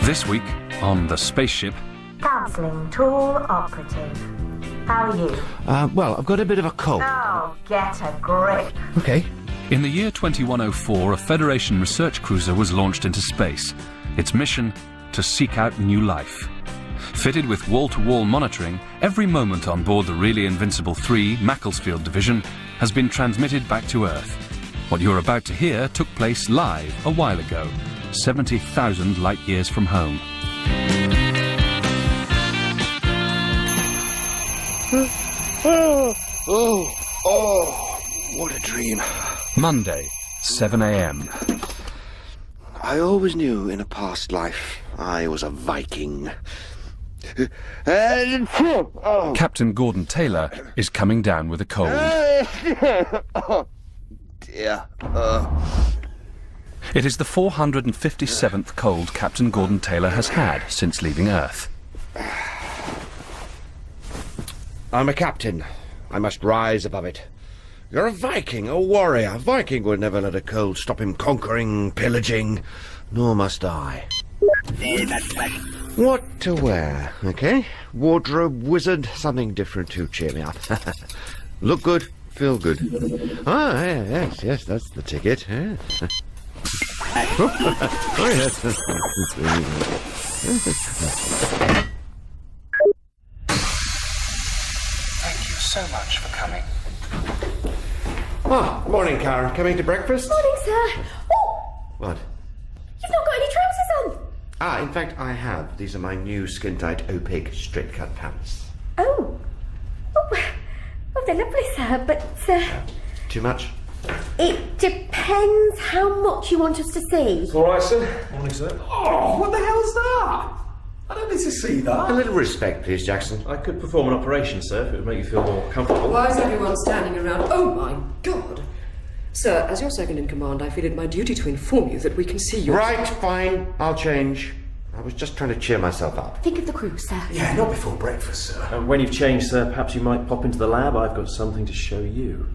This week on the Spaceship. Counselling tool operative. How are you? Well, I've got a bit of a cold. Oh, get a grip. Okay. In the year 2104, a Federation research cruiser was launched into space. Its mission, to seek out new life. Fitted with wall-to-wall monitoring, every moment on board the really invincible 3 Macclesfield Division has been transmitted back to Earth. What you're about to hear took place live a while ago, 70,000 light-years from home. What a dream. Monday, 7 a.m. I always knew in a past life I was a Viking. Captain Gordon Taylor is coming down with a cold. Oh, dear. It is the 457th cold Captain Gordon Taylor has had since leaving Earth. I'm a captain. I must rise above it. You're a Viking, a warrior. A Viking would never let a cold stop him conquering, pillaging. Nor must I. What to wear, okay? Wardrobe wizard, something different to cheer me up. Look good, feel good. Ah, yes, that's the ticket. Yeah. Oh, yes. Thank you so much for coming. Ah, morning, Karen. Coming to breakfast? Morning, sir. Oh, What? you've not got any trousers on. Ah, in fact, I have. These are my new skin-tight, opaque, straight-cut pants. Oh, they're lovely, sir, but Too much? it depends how much you want us to see. All right, sir. Morning, sir. Oh, what the hell's that? I don't need to see A that. little respect, please, Jackson. I could perform an operation, sir, if it would make you feel more comfortable. Why is everyone standing around? Oh, my God! Sir, as your second in command, I feel it my duty to inform you that we can see you. Right, fine. I'll change. I was just trying to cheer myself up. Think of the crew, sir. Yeah, not before breakfast, sir. When you've changed, sir, perhaps you might pop into the lab. I've got something to show you.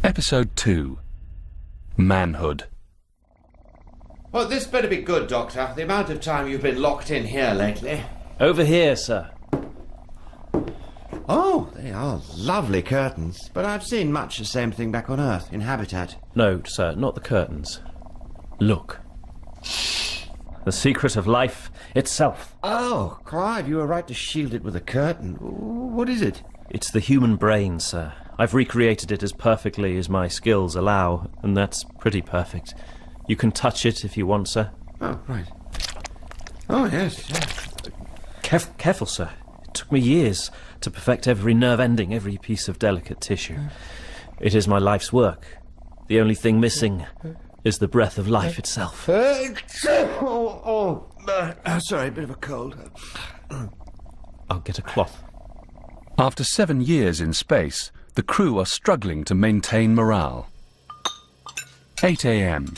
Episode 2. Manhood. Well, this better be good, Doctor. The amount of time you've been locked in here lately. Over here, sir. Oh, they are lovely curtains. But I've seen much the same thing back on Earth, in Habitat. No, sir, not the curtains. Look. The secret of life itself. Oh, Clive, you were right to shield it with a curtain. What is it? It's the human brain, sir. I've recreated it as perfectly as my skills allow, and that's pretty perfect. You can touch it if you want, sir. Oh, right. Oh, yes. Careful, sir. It took me years to perfect every nerve ending, every piece of delicate tissue. It is my life's work. The only thing missing is the breath of life itself. Sorry, a bit of a cold. I'll get a cloth. After 7 years in space, the crew are struggling to maintain morale. 8 a.m.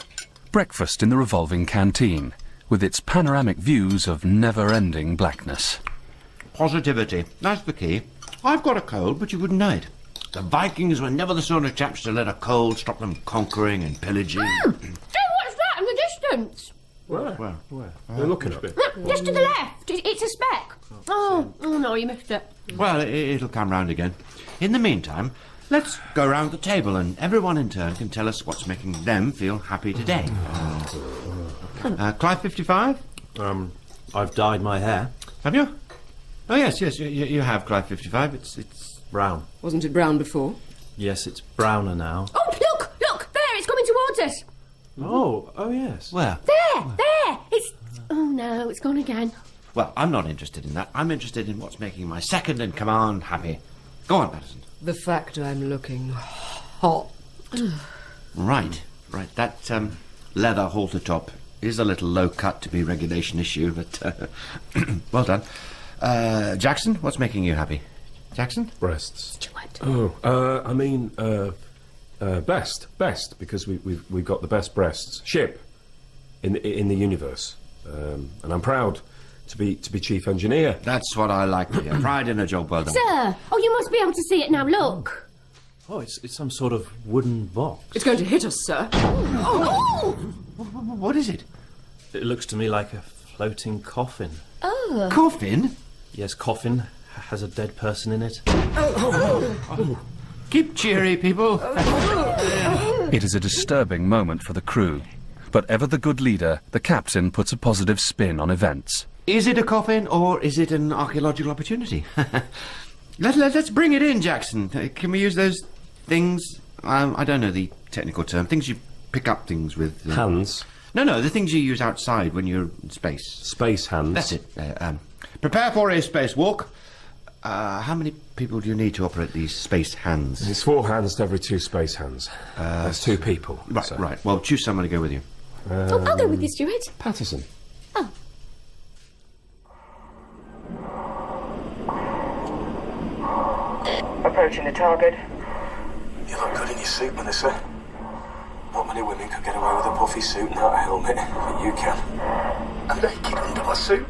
Breakfast in the revolving canteen, with its panoramic views of never-ending blackness. Positivity. That's the key. I've got a cold, but you wouldn't know it. The Vikings were never the sort of chaps to let a cold stop them conquering and pillaging. What's that in the distance? Where? They're looking at it. Look, just to the left. It's a speck. Oh no, you missed it. Well, it'll come round again. In the meantime, let's go round the table and everyone in turn can tell us what's making them feel happy today. Clive 55? I've dyed my hair. Have you? Oh, yes, you have, Clive 55. It's Brown. Wasn't it brown before? Yes, it's browner now. Oh, look, there, it's coming towards us. Oh yes. Where? There, it's... Oh no, it's gone again. Well, I'm not interested in that. I'm interested in what's making my second in command happy. Go on, Patterson. The fact I'm looking hot. Right. That leather halter top is a little low cut to be regulation issue, but well done. Jackson, what's making you happy? Jackson? Breasts. Stuart. Oh, I mean, best, because we've got the best breasts ship in the universe, and I'm proud to be chief engineer. That's what I like to hear. Pride in a job well done. Sir, you must be able to see it now, look. Oh, it's some sort of wooden box. It's going to hit us, sir. What is it? It looks to me like a floating coffin. Coffin? Yes, coffin. Has a dead person in it. Keep cheery, people. It is a disturbing moment for the crew. But ever the good leader, the captain puts a positive spin on events. Is it a coffin or is it an archaeological opportunity? Let's bring it in, Jackson. Can we use those things? I don't know the technical term. Things you pick up things with. Hands. No, the things you use outside when you're in space. Space hands. That's it. Prepare for a spacewalk. How many people do you need to operate these space hands? It's 4 hands to every 2 space hands. That's 2 people. Right, so. right. Well, choose someone to go with you. I'll go with you, Stuart. Patterson. Oh. Approaching the target. You look good in your suit, Melissa. Not many women could get away with a puffy suit and not a helmet, but you can. I'm naked under my suit.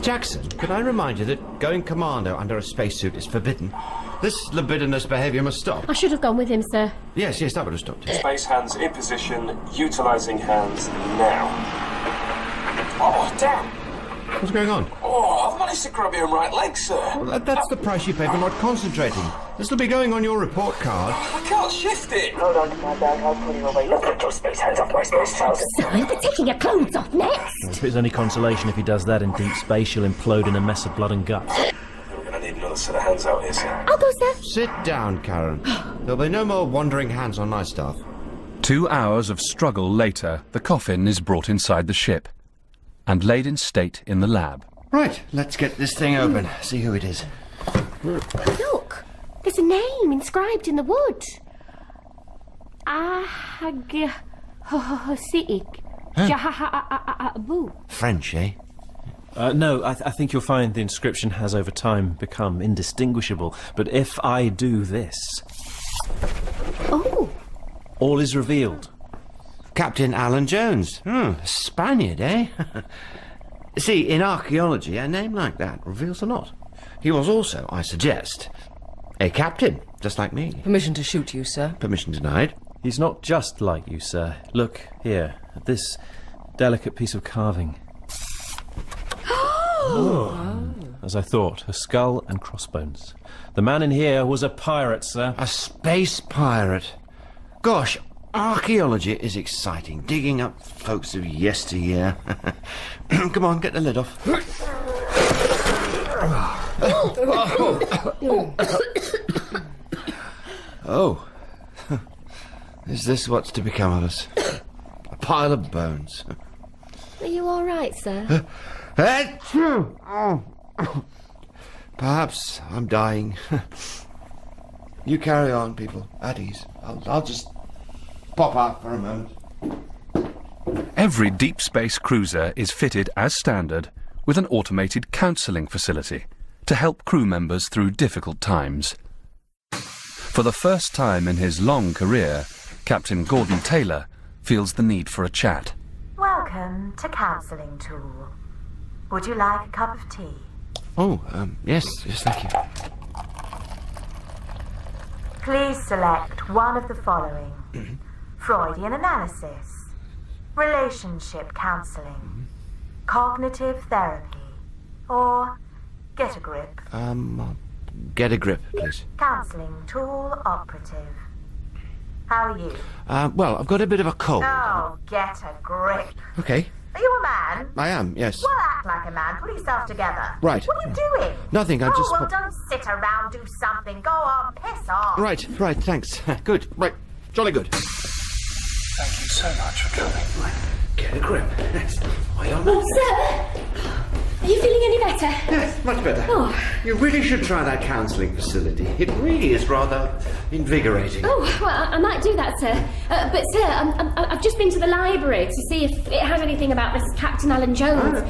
Jackson, can I remind you that going commando under a spacesuit is forbidden? This libidinous behaviour must stop. I should have gone with him, sir. Yes, that would have stopped it. Space hands in position, utilising hands now. Oh, damn! What's going on? Oh, I've managed to grab your right leg, sir. Well, that's the price you pay for not concentrating. This will be going on your report card. I can't shift it. Hold on to my bag, I'll pull you away. Look at your space hands off my space trousers. So you'll be taking your clothes off next. If it's any consolation, if he does that in deep space, she'll implode in a mess of blood and guts. We're going to need another set of hands out here, sir. I'll go, sir. Sit down, Karen. There'll be no more wandering hands on my staff. 2 hours of struggle later, the coffin is brought inside the ship and laid in state in the lab. Right, let's get this thing open. See who it is. Look, there's a name inscribed in the wood. Ahagosiik. Jahabu. French, eh? No, I think you'll find the inscription has over time become indistinguishable. But if I do this, Oh, all is revealed. Captain Alan Jones. Spaniard, eh? See, in archaeology, a name like that reveals a lot. He was also, I suggest, a captain, just like me. Permission to shoot you, sir. Permission denied. He's not just like you, sir. Look here, at this delicate piece of carving. As I thought, a skull and crossbones. The man in here was a pirate, sir. A space pirate. Gosh, archaeology is exciting. Digging up folks of yesteryear. Come on, get the lid off. Oh. Is this what's to become of us? A pile of bones. are you all right, sir? Perhaps I'm dying. You carry on, people. At ease. I'll just pop out for a moment. Every deep space cruiser is fitted as standard with an automated counselling facility to help crew members through difficult times. For the first time in his long career, Captain Gordon Taylor feels the need for a chat. Welcome to Counselling Tool. Would you like a cup of tea? Oh, yes, thank you. Please select one of the following. Freudian analysis, relationship counselling, cognitive therapy, or get a grip. Get a grip, please. Counselling Tool Operative. How are you? Well, I've got a bit of a cold. Oh, get a grip. Okay. Are you a man? I am, yes. Well, act like a man. Pull yourself together. Right. What are you doing? Nothing, I just... Oh, well, don't sit around. Do something. Go on, piss off. Right, thanks. Good, right. Jolly good. Thank you so much for coming. Get a grip. Yes. Why don't Oh, sir! Are you feeling any better? Yes, much better. Oh. You really should try that counselling facility. It really is rather invigorating. Oh, well, I might do that, sir. But, sir, I've just been to the library to see if it has anything about this Captain Alan Jones.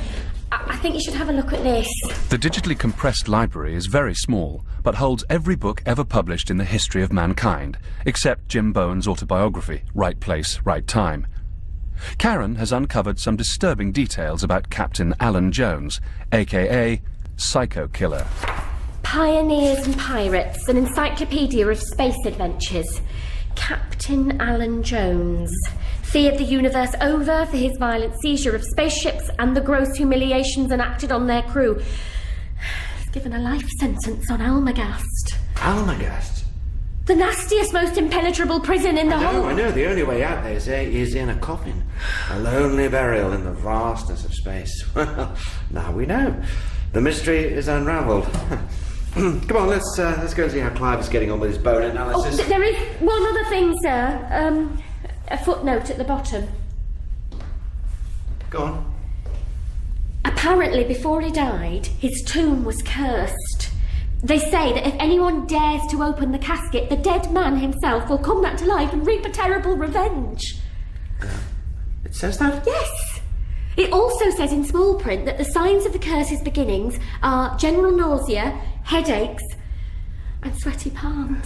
I think you should have a look at this. The digitally compressed library is very small, but holds every book ever published in the history of mankind, except Jim Bowen's autobiography, Right Place, Right Time. Karen has uncovered some disturbing details about Captain Alan Jones, a.k.a. Psycho Killer. Pioneers and Pirates, an encyclopedia of space adventures. Captain Alan Jones feared the universe over for his violent seizure of spaceships and the gross humiliations enacted on their crew. He's given a life sentence on Almagast. Almagast? The nastiest, most impenetrable prison in the whole... I know. The only way out there is in a coffin. A lonely burial in the vastness of space. Well, now we know. The mystery is unravelled. Come on, let's go and see how Clive is getting on with his bone analysis. There is one other thing, sir. A footnote at the bottom. Go on. Apparently, before he died, his tomb was cursed. They say that if anyone dares to open the casket, the dead man himself will come back to life and reap a terrible revenge. It says that? Yes. It also says in small print that the signs of the curse's beginnings are general nausea, headaches, and sweaty palms.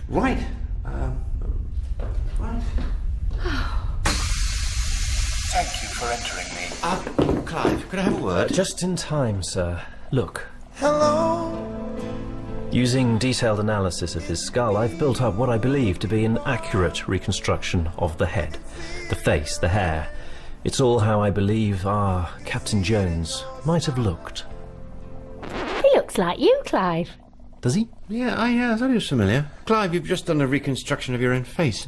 Right. Thank you for entering me. Clive, could I have a word? Just in time, sir. Look. Hello? Using detailed analysis of his skull, I've built up what I believe to be an accurate reconstruction of the head, the face, the hair. It's all how I believe our Captain Jones might have looked. He looks like you, Clive. Does he? Yeah, I thought he was familiar. Clive, you've just done a reconstruction of your own face.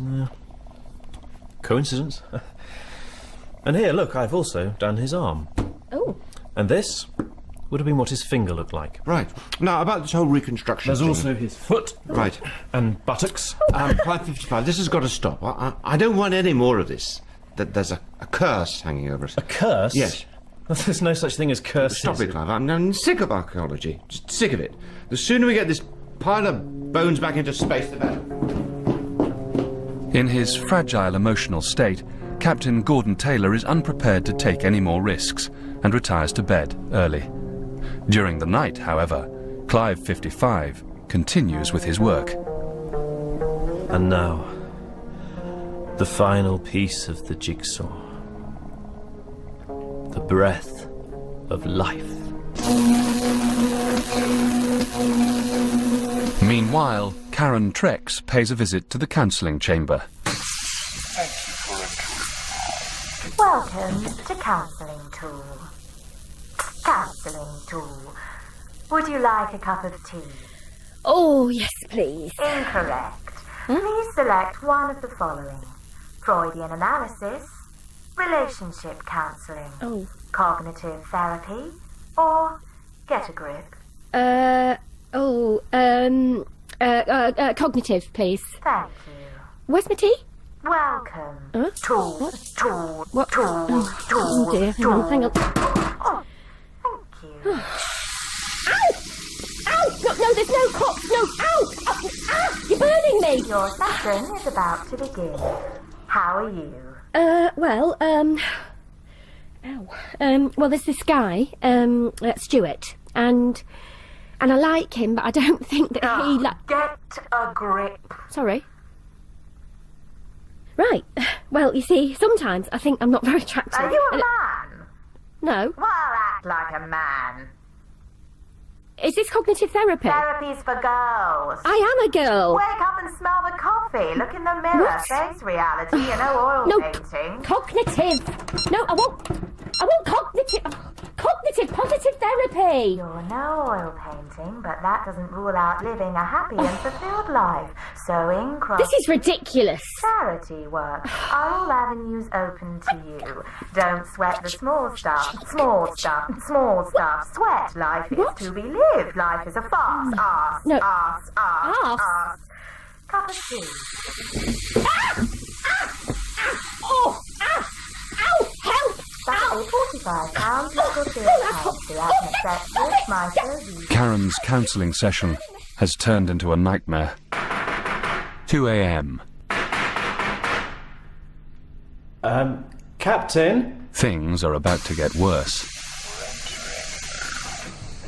Coincidence? And here, look, I've also done his arm. Oh. And this would have been what his finger looked like. Right. Now, about this whole reconstruction There's thing. also his foot. Right. And buttocks. Clive 55, this has got to stop. I don't want any more of this. There's a curse hanging over us. A curse? Yes. There's no such thing as curses. Stop it, Clive. I'm sick of archaeology. Just sick of it. The sooner we get this pile of bones back into space, the better. In his fragile emotional state, Captain Gordon Taylor is unprepared to take any more risks and retires to bed early. During the night, however, Clive 55 continues with his work. And now, the final piece of the jigsaw. The breath of life. Meanwhile, Karen Trex pays a visit to the counselling chamber. Thank you for entering. Welcome to Counselling Tool. Counselling Tool. Would you like a cup of tea? Oh, yes, please. Incorrect. Please select one of the following. Freudian analysis, relationship counselling, cognitive therapy, or get a grip. Cognitive, please. Thank you. Where's my tea? Welcome. Huh? Tool, What? tool, What? tool, Oh, tool, oh dear, hang on. Oh, thank you. Ow! Ow! No, there's no cops, no! Ow! Ah! You're burning me! Your session is about to begin. How are you? Well, there's this guy, Stuart, and I like him, but I don't think that he Get a grip. Sorry. Right. Well, you see, sometimes I think I'm not very attractive. Are you a man? No. Well, act like a man. Is this cognitive therapy? Therapy's for girls. I am a girl. Wake up and smell the coffee. Look in the mirror. What? Face reality. You know, oil No, painting. cognitive. No, I want cognitive. Cognitive positive therapy. You're no oil painting, but that doesn't rule out living a happy and fulfilled life. Sewing, This is ridiculous. charity work. Are all avenues open to you? Don't sweat the small stuff. Small stuff. Small stuff. Sweat. Life is What? to be lived. Life is a farce. Arse. No. Arse. Arse. Arse? Arse. Cup of tea. Oh! Ah! Ow! Help! That is £45 legal serious penalty at accepted. My service. Karen's counselling session has turned into a nightmare. 2 a.m. Captain? Things are about to get worse.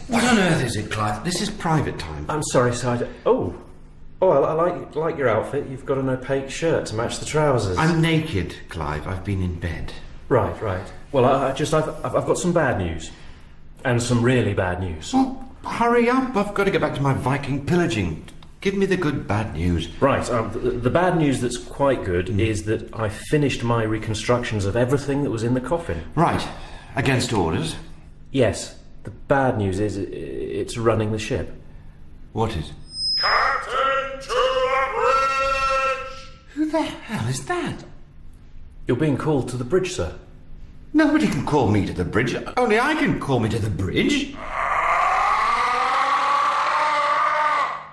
What on earth is it, Clive? This is private time. I'm sorry, sir. Oh, I like your outfit. You've got an opaque shirt to match the trousers. I'm naked, Clive. I've been in bed. Right. Well, I've got some bad news. And some really bad news. Well, hurry up. I've got to get back to my Viking pillaging. Give me the good bad news. Right, the bad news that's quite good is that I finished my reconstructions of everything that was in the coffin. Right. Against orders? Yes. The bad news is it's running the ship. What is? Captain to the bridge! Who the hell is that? You're being called to the bridge, sir. Nobody can call me to the bridge. Only I can call me to the bridge.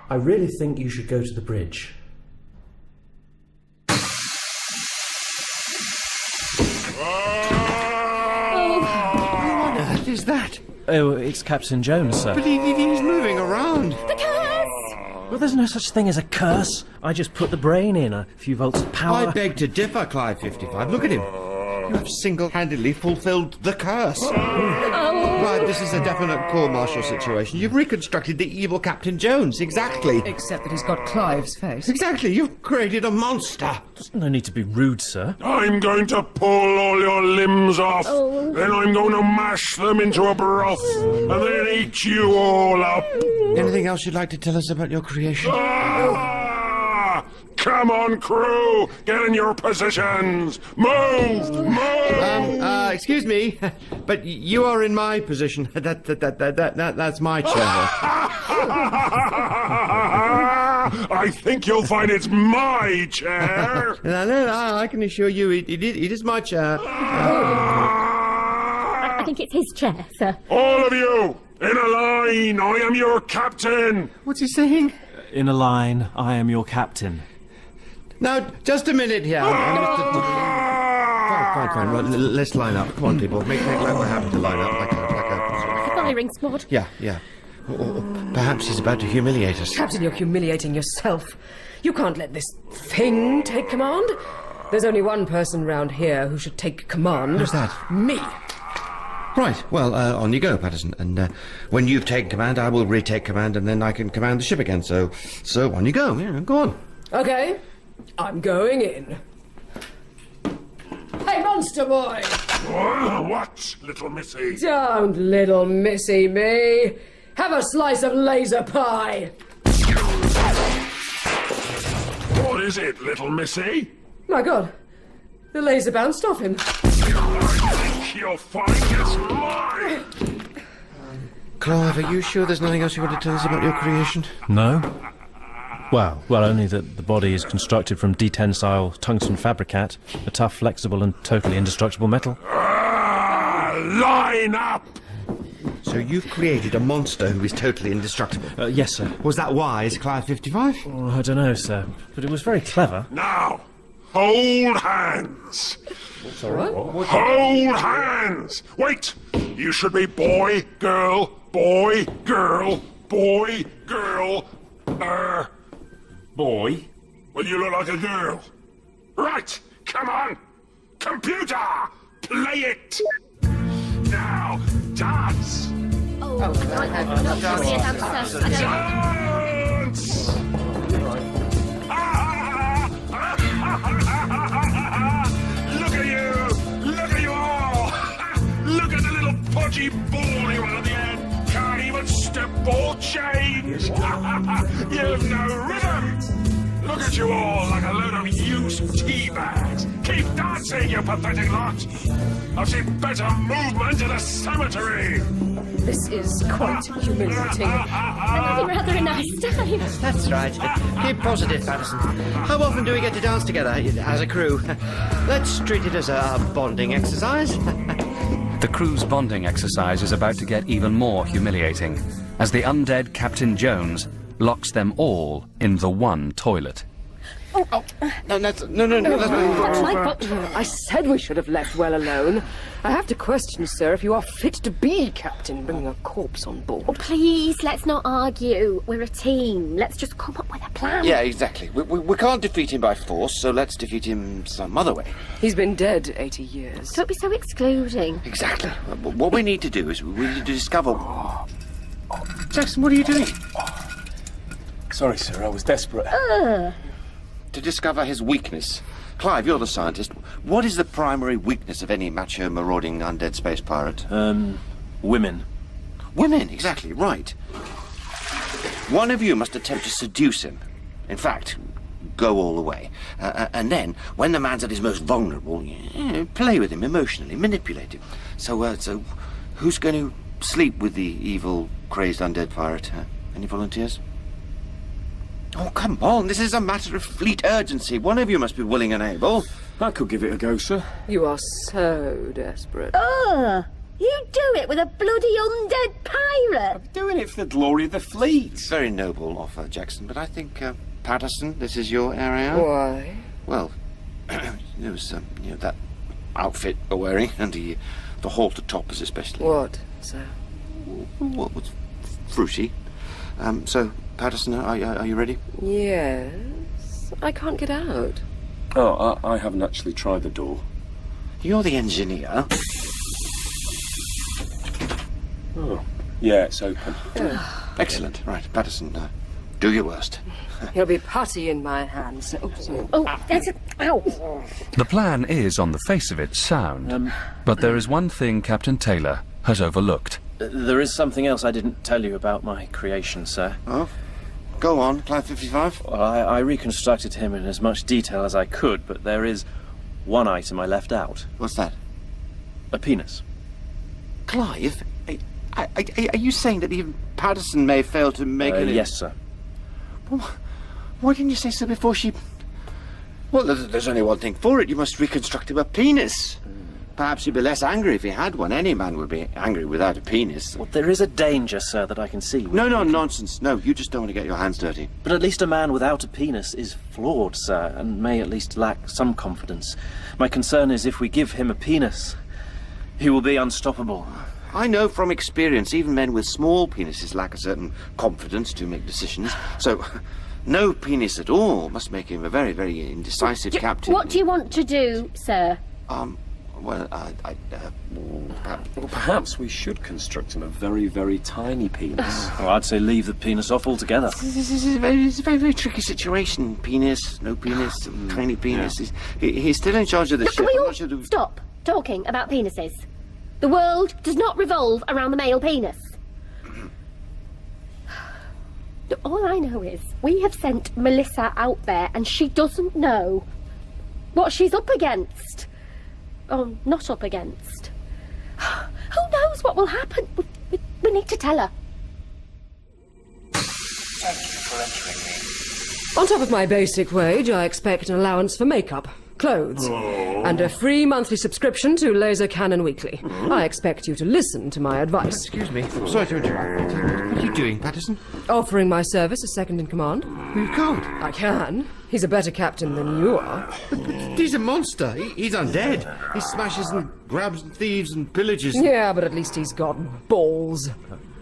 I really think you should go to the bridge. Who on earth is that? Oh, it's Captain Jones, sir. But he's moving around. The curse! Well, there's no such thing as a curse. I just put the brain in, a few volts of power. I beg to differ, Clive 55. Look at him. You have single-handedly fulfilled the curse. Right, this is a definite court-martial situation. You've reconstructed the evil Captain Jones, exactly. Except that he's got Clive's face. Exactly, you've created a monster. No need to be rude, sir. I'm going to pull all your limbs off. Then I'm going to mash them into a broth. And then eat you all up. Anything else you'd like to tell us about your creation? Come on, crew! Get in your positions! Move! Move! Excuse me, but you are in my position. That's my chair. I think you'll find it's my chair. No, I can assure you it is my chair. I think it's his chair, sir. All of you, in a line! I am your captain! What's he saying? In a line, I am your captain. Now, just a minute here. Fine. Right, let's line up. Come on, people. Make like we're having to line up. Like a Firing squad. Yeah. Or perhaps he's about to humiliate us. Captain, you're humiliating yourself. You can't let this thing take command. There's only one person round here who should take command. Who's that? Me. Right, well, on you go, Patterson. And when you've taken command, I will retake command, and then I can command the ship again. So on you go. Yeah, go on. Okay, I'm going in. Hey, monster boy! What, little missy? Don't little missy me. Have a slice of laser pie. What is it, little missy? My God, the laser bounced off him. You'll find it's mine! Clive, are you sure there's nothing else you want to tell us about your creation? No? Well, only that the body is constructed from detensile tungsten fabricat, a tough, flexible and totally indestructible metal. Line up! So you've created a monster who is totally indestructible? Yes, sir. Was that wise, Clive 55? Oh, I don't know, sir, but it was very clever. Now, hold hands! Sorry? Hold hands! Wait! You should be boy, girl, boy, girl, boy, girl, Boy? Well, you look like a girl. Right! Come on! Computer! Play it! Now, dance! Not really a dancer. Dance! Look at you! Look at you all! Look at the little podgy ball you have at the end! Can't even step or change! You've no rhythm! Look at you all like a load of used tea bags! Keep dancing, you pathetic lot! I've seen better movement in a cemetery! This is quite humiliating. I'm having rather a nice time. That's right. Keep positive, Patterson. How often do we get to dance together as a crew? Let's treat it as a bonding exercise. The crew's bonding exercise is about to get even more humiliating, as the undead Captain Jones locks them all in the one toilet. No. That's my fault. I said we should have left well alone. I have to question, sir, if you are fit to be captain, bringing a corpse on board. Oh, please, let's not argue. We're a team. Let's just come up with a plan. Yeah, exactly. We can't defeat him by force, so let's defeat him some other way. He's been dead 80 years. Don't be so excluding. Exactly. What we need to do is we need to discover... Jackson, what are you doing? Sorry, sir, I was desperate. To discover his weakness. Clive, you're the scientist. What is the primary weakness of any macho, marauding, undead space pirate? Women. Women, exactly, right. One of you must attempt to seduce him. In fact, go all the way. And then, when the man's at his most vulnerable, play with him emotionally, manipulate him. So who's going to sleep with the evil, crazed undead pirate? Any volunteers? Oh, come on, this is a matter of fleet urgency. One of you must be willing and able. I could give it a go, sir. You are so desperate. Oh, you do it with a bloody undead pirate? I'm doing it for the glory of the fleet. Very noble offer, Jackson, but I think, Patterson, this is your area. Why? Well, there was, that outfit you're wearing, and the halter toppers especially. What, sir? What was fruity. So, Patterson, are you ready? Yes. I can't get out. Oh, I haven't actually tried the door. You're the engineer. Oh, yeah, it's open. Excellent. Right, Patterson, do your worst. He'll be putty in my hands. Oh, that's it. Ow. The plan is, on the face of it, sound. But there is one thing Captain Taylor has overlooked. There is something else I didn't tell you about my creation, sir. Oh? Go on, Clive 55. Well, I reconstructed him in as much detail as I could, but there is one item I left out. What's that? A penis. Clive? Are you saying that even Patterson may fail to make it? Yes, sir. Well, why didn't you say so before she... Well, there's only one thing for it. You must reconstruct him a penis. Perhaps he'd be less angry if he had one. Any man would be angry without a penis. Well, there is a danger, sir, that I can see. No, nonsense. No, you just don't want to get your hands dirty. But at least a man without a penis is flawed, sir, and may at least lack some confidence. My concern is if we give him a penis, he will be unstoppable. I know from experience, even men with small penises lack a certain confidence to make decisions. So, no penis at all must make him a very, very indecisive captain. What do you want to do, sir? Well, perhaps we should construct him a very, very tiny penis. Well, I'd say leave the penis off altogether. This is a very, very tricky situation. Penis, no penis, tiny penis. Yeah. He's still in charge of the ship. Can we all stop talking about penises? The world does not revolve around the male penis. All I know is we have sent Melissa out there and she doesn't know what she's up against. Oh, not up against. Who knows what will happen? We need to tell her. Thank you for entering me. On top of my basic wage, I expect an allowance for makeup, clothes, and a free monthly subscription to Laser Cannon Weekly. I expect you to listen to my advice. Excuse me. Sorry to interrupt. What are you doing, Patterson? Offering my service as second in command. You can't. I can. He's a better captain than you are. But he's a monster. He's undead. He smashes and grabs and thieves and pillages. Yeah, but at least he's got balls.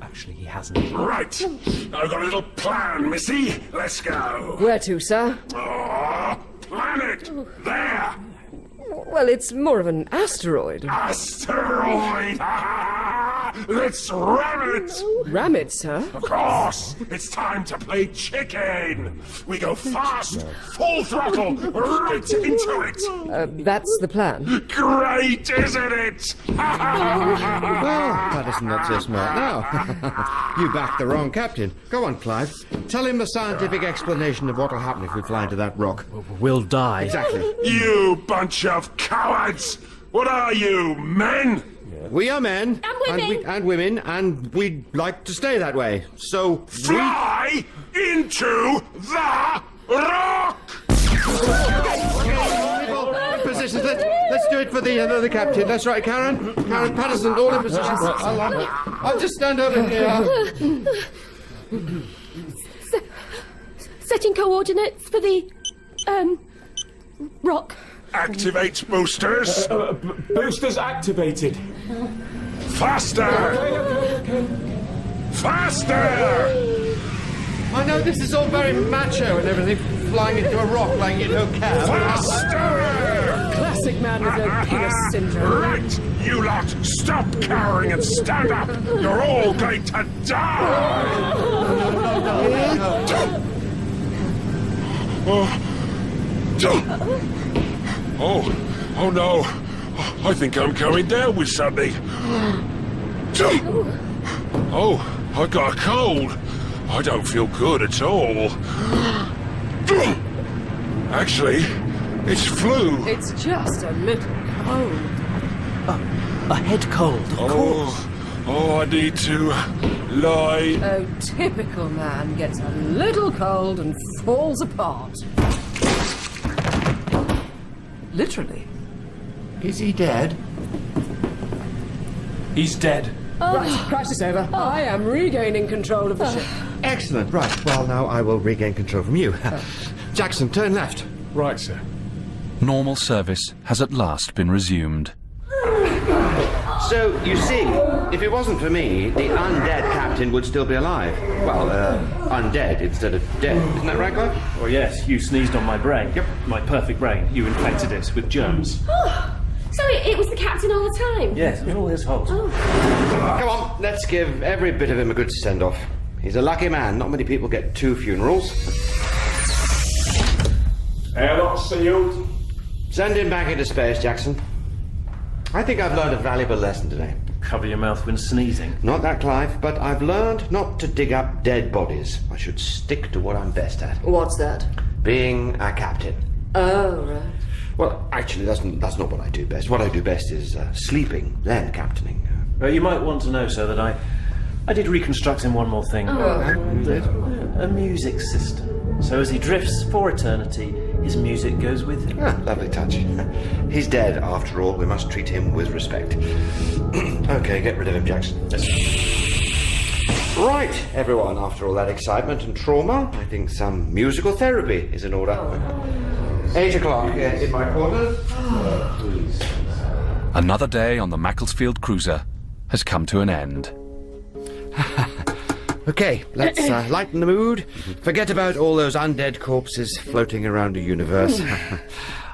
Actually, he hasn't. Right. I've got a little plan, Missy. Let's go. Where to, sir? Oh, planet! There! Well, it's more of an asteroid. Asteroid! Let's ram it! Ram it, sir? Of course! It's time to play chicken! We go fast, full throttle, right into it! That's the plan. Great, isn't it? Well, Patterson not so smart now. You backed the wrong captain. Go on, Clive. Tell him the scientific explanation of what'll happen if we fly into that rock. We'll die. Exactly. You bunch of cowards! What are you, men? We are men. And women. And we'd like to stay that way. So Fly into the rock! Positions. Let's do it for the captain. That's right, Karen. Karen Patterson, all in positions. I'll just stand over here. Setting coordinates for the rock. Activate boosters. Boosters activated. Faster! Faster! I know this is all very macho and everything, flying into a rock like you don't care. Faster! Classic man with no penis syndrome. Right! You lot, stop cowering and stand up! You're all going to die! Oh no! I think I'm going down with something. Oh, I got a cold. I don't feel good at all. Actually, it's flu. It's just a little cold. A head cold, of course. Oh, I need to lie. Oh, typical man gets a little cold and falls apart. Literally. Is he dead? He's dead. Right, crisis over. I am regaining control of the ship. Excellent. Right. Well, now I will regain control from you. Jackson, turn left. Right, sir. Normal service has at last been resumed. So, you see, if it wasn't for me, the undead captain would still be alive. Well, undead instead of dead. Isn't that right, Clive? Well, yes, you sneezed on my brain. Yep. My perfect brain. You infected it with germs. Oh, so it was the captain all the time? Yes, it was all his fault. Oh. Come on, let's give every bit of him a good send-off. He's a lucky man. Not many people get 2 funerals. Airlock sealed. Send him back into space, Jackson. I think I've learned a valuable lesson today. Cover your mouth when sneezing. Not that, Clive, but I've learned not to dig up dead bodies. I should stick to what I'm best at. What's that? Being a captain. Oh, right. Well, actually, that's not what I do best. What I do best is sleeping, then captaining. You might want to know, sir, that I did reconstruct him one more thing. A music system. So as he drifts for eternity, his music goes with him. Ah, lovely touch. He's dead, after all. We must treat him with respect. Okay, get rid of him, Jackson. Right, everyone, after all that excitement and trauma, I think some musical therapy is in order. 8 o'clock in my quarters. Please. Another day on the Macclesfield cruiser has come to an end. Okay, let's lighten the mood. Forget about all those undead corpses floating around the universe.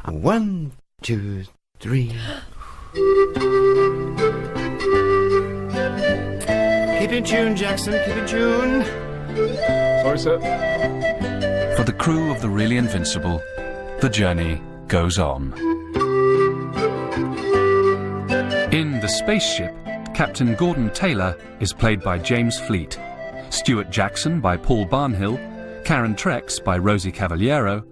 1, 2, 3. Keep in tune, Jackson. Keep in tune. Sorry, sir. For the crew of the Really Invincible, the journey goes on. In the Spaceship, Captain Gordon Taylor is played by James Fleet, Stuart Jackson by Paul Barnhill, Karen Trex by Rosie Cavaliero,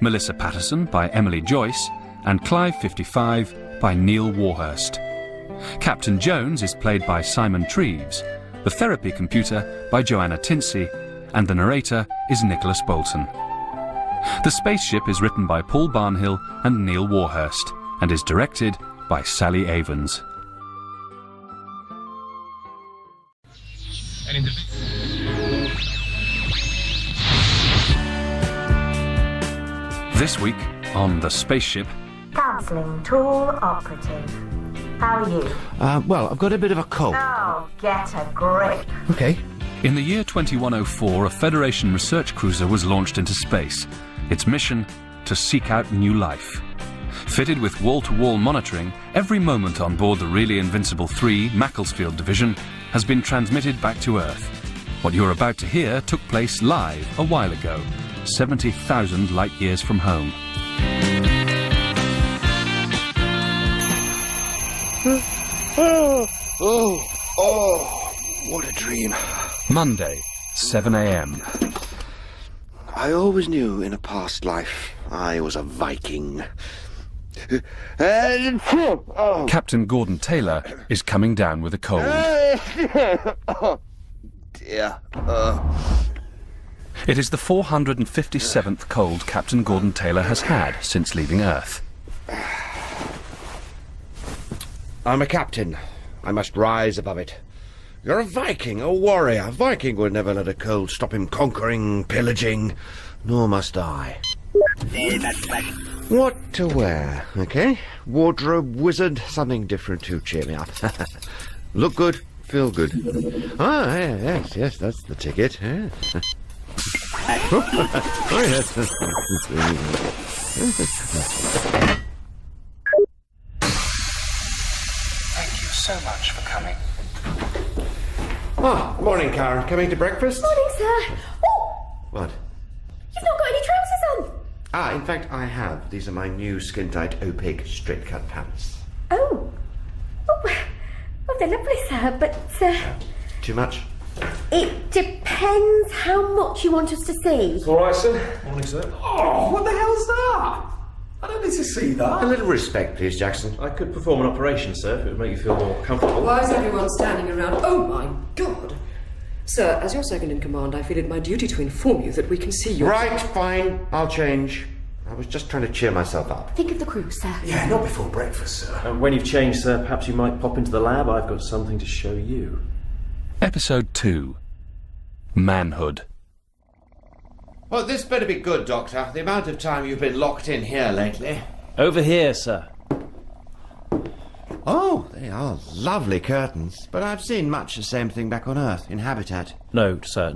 Melissa Patterson by Emily Joyce, and Clive 55 by Neil Warhurst. Captain Jones is played by Simon Treves, the therapy computer by Joanna Tinsey, and the narrator is Nicholas Bolton. The Spaceship is written by Paul Barnhill and Neil Warhurst, and is directed by Sally Avens. This week on The Spaceship... Counselling tool operative. How are you? Well, I've got a bit of a cold. Oh, get a grip. Okay. In the year 2104, a Federation research cruiser was launched into space. Its mission, to seek out new life. Fitted with wall-to-wall monitoring, every moment on board the Really Invincible 3 Macclesfield Division has been transmitted back to Earth. What you're about to hear took place live a while ago, 70,000 light-years from home. What a dream. Monday, 7 a.m. I always knew in a past life I was a Viking. Captain Gordon Taylor is coming down with a cold. Oh, dear. It is the 457th cold Captain Gordon Taylor has had since leaving Earth. I'm a captain. I must rise above it. You're a Viking, a warrior. A Viking would never let a cold stop him conquering, pillaging. Nor must I. What to wear, okay? Wardrobe wizard, something different to cheer me up. Look good, feel good. Ah, yes, that's the ticket. Yeah. Oh, yes. Thank you so much for coming. Oh, morning, Karen. Coming to breakfast? Morning, sir. Oh, What? you've not got any trousers on. Ah, in fact, I have. These are my new skin-tight, opaque, straight-cut pants. Oh, they're lovely, sir, but... Too much? It depends how much you want us to see. All right, sir. Morning, sir. Oh, what the hell's that? I don't need to see that. A little respect, please, Jackson. I could perform an operation, sir, if it would make you feel more comfortable. Why is everyone standing around? Oh, my God! Sir, as your second in command, I feel it my duty to inform you that we can see you. Right, fine. I'll change. I was just trying to cheer myself up. Think of the crew, sir. Yeah, not before breakfast, sir. When you've changed, sir, perhaps you might pop into the lab. I've got something to show you. Episode 2. Manhood. Well, this better be good, Doctor. The amount of time you've been locked in here lately. Over here, sir. Oh, they are lovely curtains. But I've seen much the same thing back on Earth, in Habitat. No, sir.